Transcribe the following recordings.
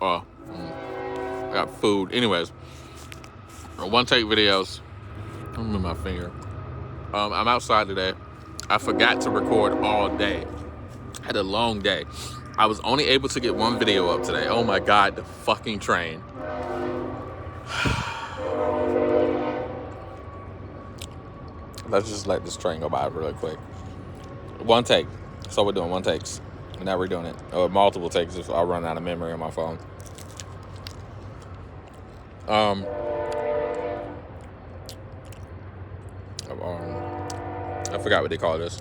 I got food. Anyways, one take videos. I'm moving my finger. I'm outside today. I forgot to record all day. I had a long day. I was only able to get one video up today. Oh my God, the fucking train. Let's just let this train go by really quick. One take. So we're doing one takes. And now we're doing it. Or multiple takes if I run out of memory on my phone. I forgot what they call this.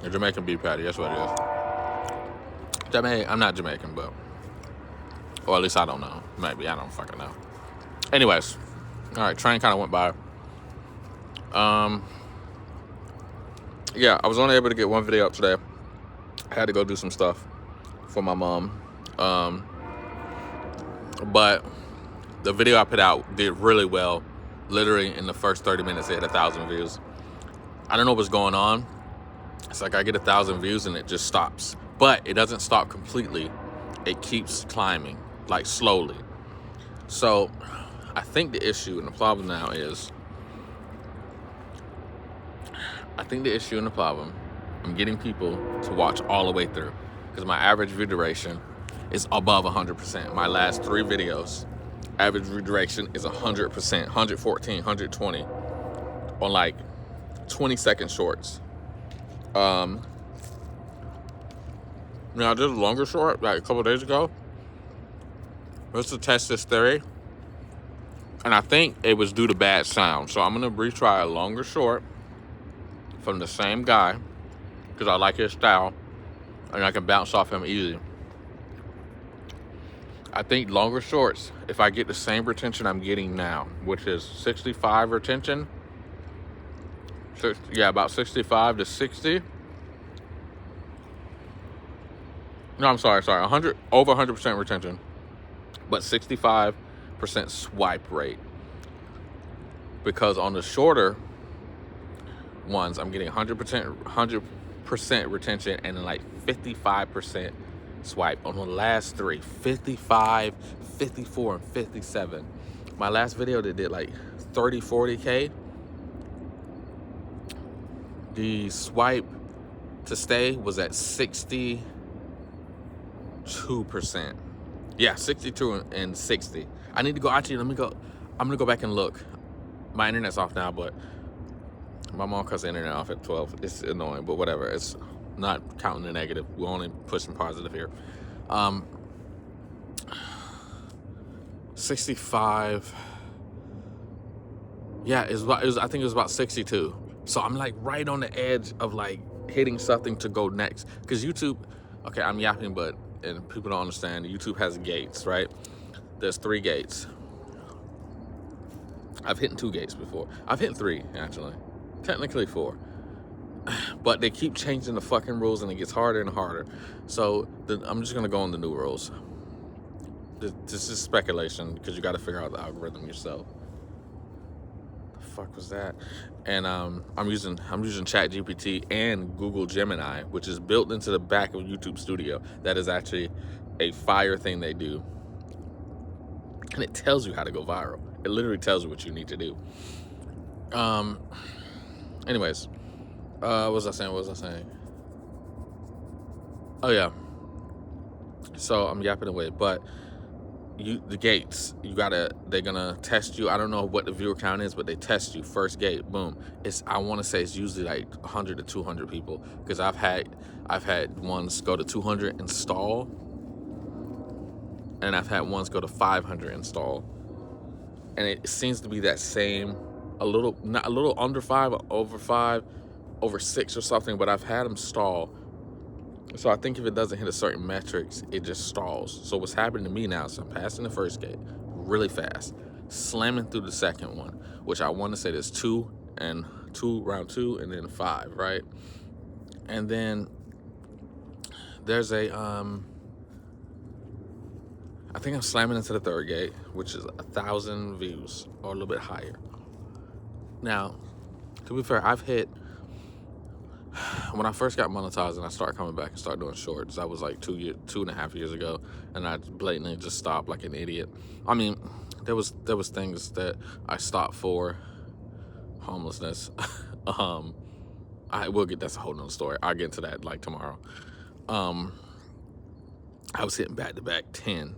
A Jamaican beef patty, that's what it is. I'm not Jamaican, but... Or at least I don't know. Maybe, I don't fucking know. Anyways. Alright, train kind of went by. Yeah, I was only able to get one video up today. I had to go do some stuff for my mom. But the video I put out did really well. Literally in the first 30 minutes, it had 1,000 views. I don't know what's going on. It's like I get 1,000 views and it just stops. But it doesn't stop completely. It keeps climbing, like slowly. So I think the issue and the problem now is, I'm getting people to watch all the way through. Because my average view duration is above 100%. My last 3 videos, average view duration is 100%, 114, 120 on like 20-second shorts. Now I did a longer short like a couple days ago. Just to test this theory. And I think it was due to bad sound. So I'm gonna retry a longer short from the same guy because I like his style and I can bounce off him easy. I think longer shorts, if I get the same retention I'm getting now, which is 65 retention, about 65 to 60. No, I'm sorry, 100, over 100% retention, but 65% swipe rate. Because on the shorter ones, I'm getting 100% retention and then like 55% swipe. On the last 3, 55, 54, and 57. My last video that did like 30, 40K, the swipe to stay was at 62%. Yeah, 62 and 60. I need to go, actually, I'm gonna go back and look. My internet's off now, but my mom cuts the internet off at 12. It's annoying, but whatever. It's not counting the negative. We're only pushing positive here. 65. Yeah, I think it was about 62. So I'm like right on the edge of like hitting something to go next. Because YouTube, okay, I'm yapping, and people don't understand. YouTube has gates, right? There's 3 gates. I've hit 2 gates before. I've hit 3, actually. Technically 4. But they keep changing the fucking rules and it gets harder and harder. So I'm just gonna go on the new rules. This is speculation because you got to figure out the algorithm yourself. The fuck was that? And I'm using ChatGPT and Google Gemini, which is built into the back of YouTube Studio. That is actually a fire thing they do, and it tells you how to go viral. It literally tells you what you need to do. Anyways, what was I saying? Oh yeah. So I'm yapping away, but the gates, they're gonna test you. I don't know what the viewer count is, but they test you. First gate, boom. I want to say it's usually like 100 to 200 people, because I've had ones go to 200 install, and I've had ones go to 500 install, and it seems to be that same, a little under 5, over 5, over 6 or something. But I've had them stall. So I think if it doesn't hit a certain metrics, it just stalls. So what's happening to me now is I'm passing the first gate really fast, slamming through the second one, which I want to say there's 2 and 2, round 2, and then 5, right? And then there's a, I think I'm slamming into the third gate, which is 1,000 views or a little bit higher. Now, to be fair, I've hit when I first got monetized and I started coming back and started doing shorts, that was like 2.5 years ago, and I blatantly just stopped like an idiot. I mean, there was things that I stopped for, homelessness. I will get, that's a whole nother story. I'll get into that like tomorrow. I was hitting back to back 10,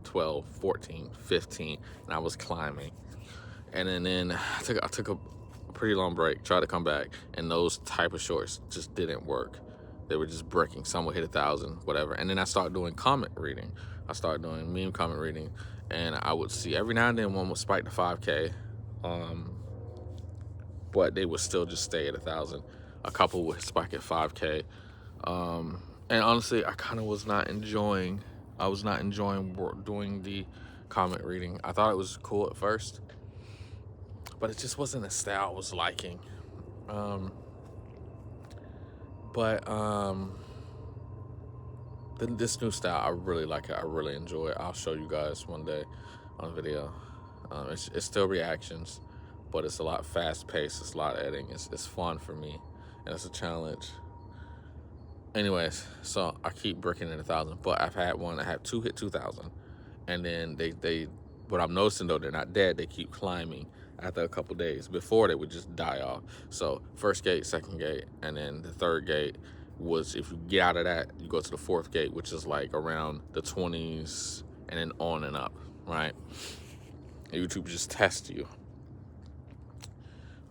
12, 14, 15, and I was climbing. And then I took a pretty long break, tried to come back, and those type of shorts just didn't work. They were just breaking. Some would hit 1,000, whatever. And then I started doing comment reading. I started doing meme comment reading, and I would see every now and then one would spike to 5K, but they would still just stay at 1,000. A couple would spike at 5K. And honestly, I kind of was not enjoying. I was not enjoying doing the comment reading. I thought it was cool at first, but it just wasn't a style I was liking. Then this new style, I really like it. I really enjoy it. I'll show you guys one day on video. It's still reactions, but it's a lot fast paced. It's a lot of editing. It's fun for me, and it's a challenge. Anyways, so I keep breaking at 1,000, but I have 2 hit 2,000, and then they what I'm noticing though, they're not dead. They keep climbing after a couple days. Before they would just die off. So first gate, second gate, and then the third gate was, if you get out of that, you go to the fourth gate, which is like around the 20s and then on and up, right? And YouTube just tests you.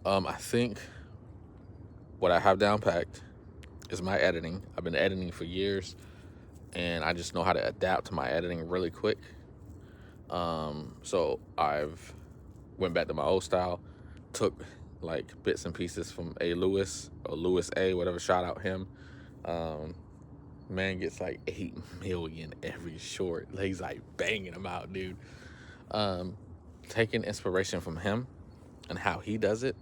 I think what I have down packed is my editing. I've been editing for years, and I just know how to adapt to my editing really quick. So I've went back to my old style, took like bits and pieces from A. Lewis, or Lewis A, whatever, shout out him. Man gets like 8 million every short. Like, he's like banging them out, dude. Taking inspiration from him and how he does it.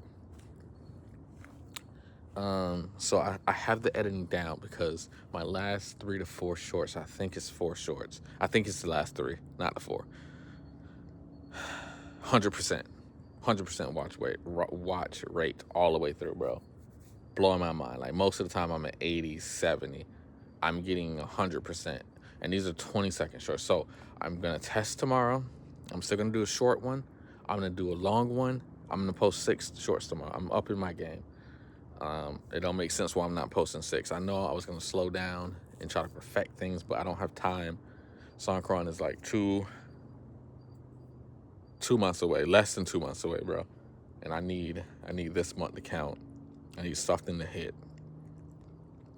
So I have the editing down, because my last 3 to 4 shorts, I think it's 4 shorts. I think it's the last 3, not the 4. 100% watch rate all the way through, bro. Blowing my mind. Like, most of the time I'm at 80, 70. I'm getting 100%. And these are 20-second shorts. So I'm going to test tomorrow. I'm still going to do a short one. I'm going to do a long one. I'm going to post 6 shorts tomorrow. I'm upping my game. It don't make sense why I'm not posting 6. I know I was going to slow down and try to perfect things, but I don't have time. Songkran is like 2 months away, less than 2 months away, bro. And I need this month to count. I need something to hit.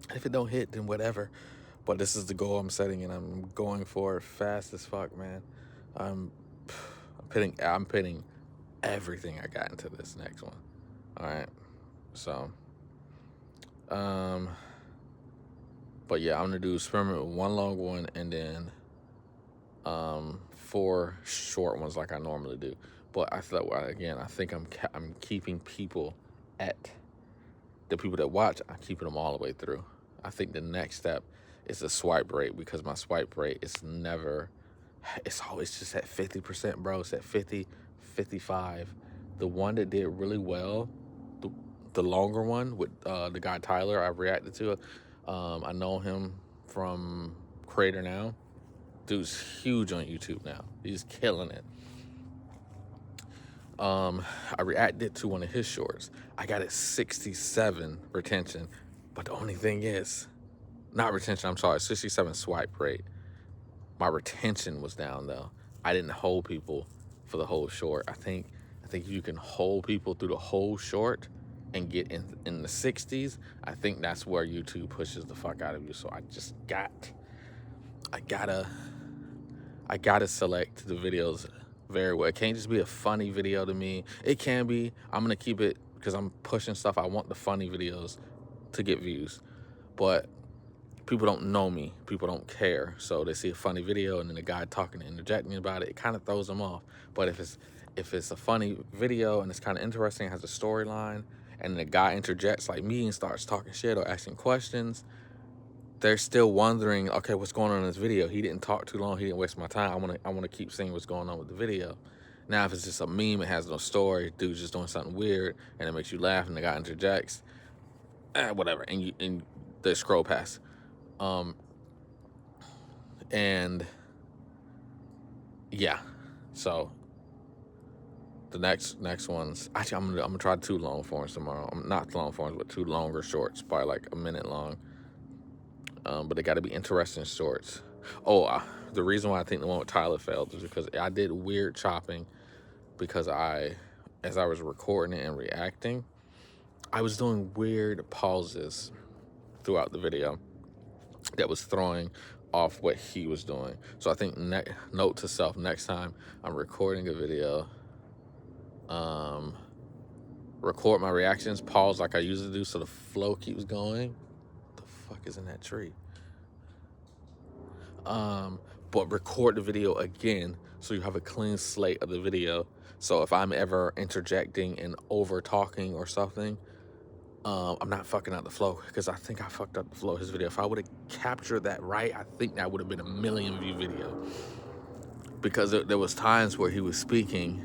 And if it don't hit, then whatever. But this is the goal I'm setting, and I'm going for it fast as fuck, man. I'm putting everything I got into this next one. All right. So, but yeah, I'm gonna do experiment with 1 long one, and then 4 short ones like I normally do. But I thought, again, I think I'm keeping people at the people that watch. I'm keeping them all the way through. I think the next step is the swipe rate, because my swipe rate is it's always just at 50%, bro. It's at 50, 55. The one that did really well, the longer one with the guy Tyler I reacted to, I know him from Creator Now. Dude's huge on YouTube now. He's killing it. I reacted to one of his shorts. I got it 67 retention, but the only thing is, not retention, I'm sorry, 67 swipe rate. My retention was down though. I didn't hold people for the whole short. I think you can hold people through the whole short and get in the 60s. I think that's where YouTube pushes the fuck out of you. So I gotta select the videos very well. It can't just be a funny video to me. It can be. I'm gonna keep it, because I'm pushing stuff. I want the funny videos to get views, but people don't know me. People don't care. So they see a funny video and then the guy talking and interjecting about it. It kind of throws them off. But if it's a funny video and it's kind of interesting, has a storyline, and the guy interjects like me and starts talking shit or asking questions, they're still wondering, okay, what's going on in this video? He didn't talk too long. He didn't waste my time. I want to keep seeing what's going on with the video. Now, if it's just a meme, it has no story, dude's just doing something weird, and it makes you laugh, and the guy interjects, whatever, and they scroll past. And yeah, so the next ones, actually, I'm gonna try 2 long forms tomorrow. Not long forms, but 2 longer shorts, probably like a minute long. But they got to be interesting shorts. Oh, the reason why I think the one with Tyler failed is because I did weird chopping, because as I was recording it and reacting, I was doing weird pauses throughout the video that was throwing off what he was doing. So I think note to self, next time I'm recording a video, record my reactions, pause like I usually do so the flow keeps going. What the fuck is in that tree? But record the video again so you have a clean slate of the video. So if I'm ever interjecting and over talking or something, I'm not fucking up the flow, because I think I fucked up the flow of his video. If I would have captured that right, I think that would have been a 1 million view video, because there was times where he was speaking.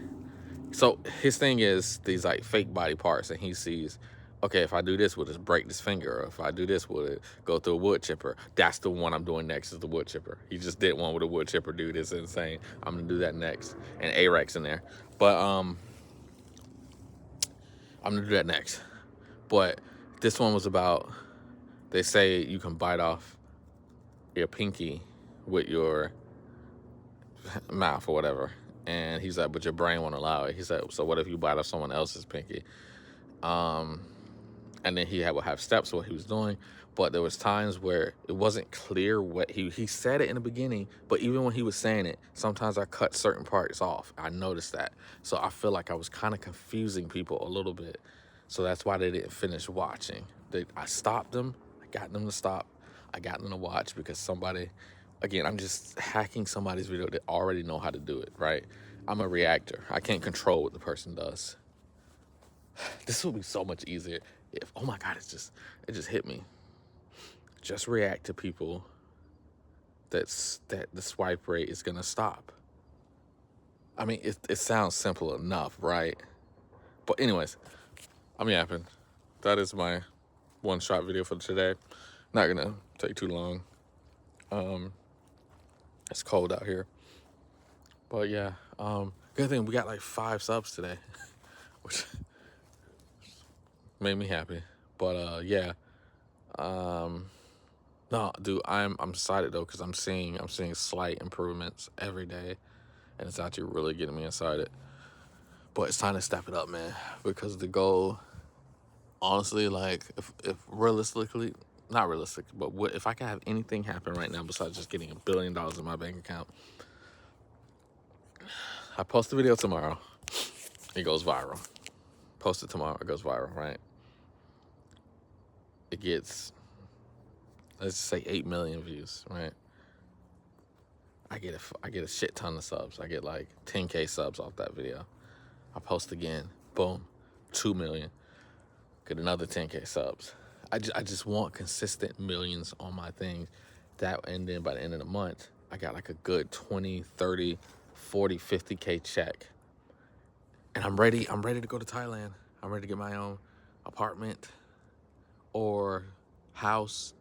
So his thing is these like fake body parts, and he sees, okay, if I do this, we'll just break this finger. Or if I do this, we'll it go through a wood chipper. That's the one I'm doing next, is the wood chipper. He just did one with a wood chipper, dude. It's insane. I'm gonna do that next. And A-Rex in there. But I'm gonna do that next. But this one was about, they say you can bite off your pinky with your mouth or whatever. And he's like, but your brain won't allow it. He said, so what if you bite off someone else's pinky? And then he would have steps of what he was doing, but there was times where it wasn't clear what he said it in the beginning, but even when he was saying it, sometimes I cut certain parts off. I noticed that. So I feel like I was kind of confusing people a little bit. So that's why they didn't finish watching. I stopped them. I got them to stop. I got them to watch, because somebody, again, I'm just hacking somebody's video that already know how to do it, right? I'm a reactor. I can't control what the person does. This will be so much easier if, oh my God, it just hit me. Just react to people that the swipe rate is gonna stop. I mean, it sounds simple enough, right? But anyways, I'm yapping. That is my one-shot video for today. Not gonna take too long. It's cold out here. But yeah, good thing we got like 5 subs today, which made me happy. But yeah, no, dude, I'm excited though, because I'm seeing slight improvements every day, and it's actually really getting me excited. But it's time to step it up, man, because the goal, honestly, like if realistically, not realistic, but if I could have anything happen right now besides just getting $1 billion in my bank account, I post the video tomorrow, it goes viral. Post it tomorrow, it goes viral, right? It gets, let's just say 8 million views, right? I get a shit ton of subs. I get like 10K subs off that video. I post again, boom, 2 million. Get another 10K subs. I just want consistent millions on my things. And then by the end of the month, I got like a good 20, 30, 40, 50K check. And I'm ready to go to Thailand. I'm ready to get my own apartment or house.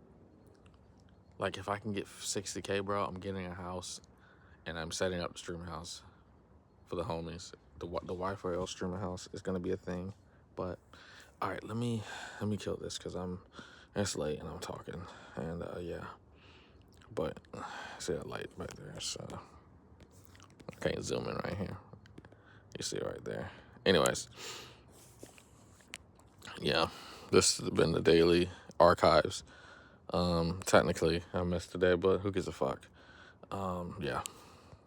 Like if I can get 60K, bro, I'm getting a house, and I'm setting up the stream house for the homies. The Wi-Fi streaming house is gonna be a thing. But all right, let me kill this, because it's late and I'm talking, and yeah. But see that light right there, so I can't zoom in right here. You see it right there. Anyways, yeah, this has been the daily archives. Technically I missed today, but who gives a fuck? Yeah.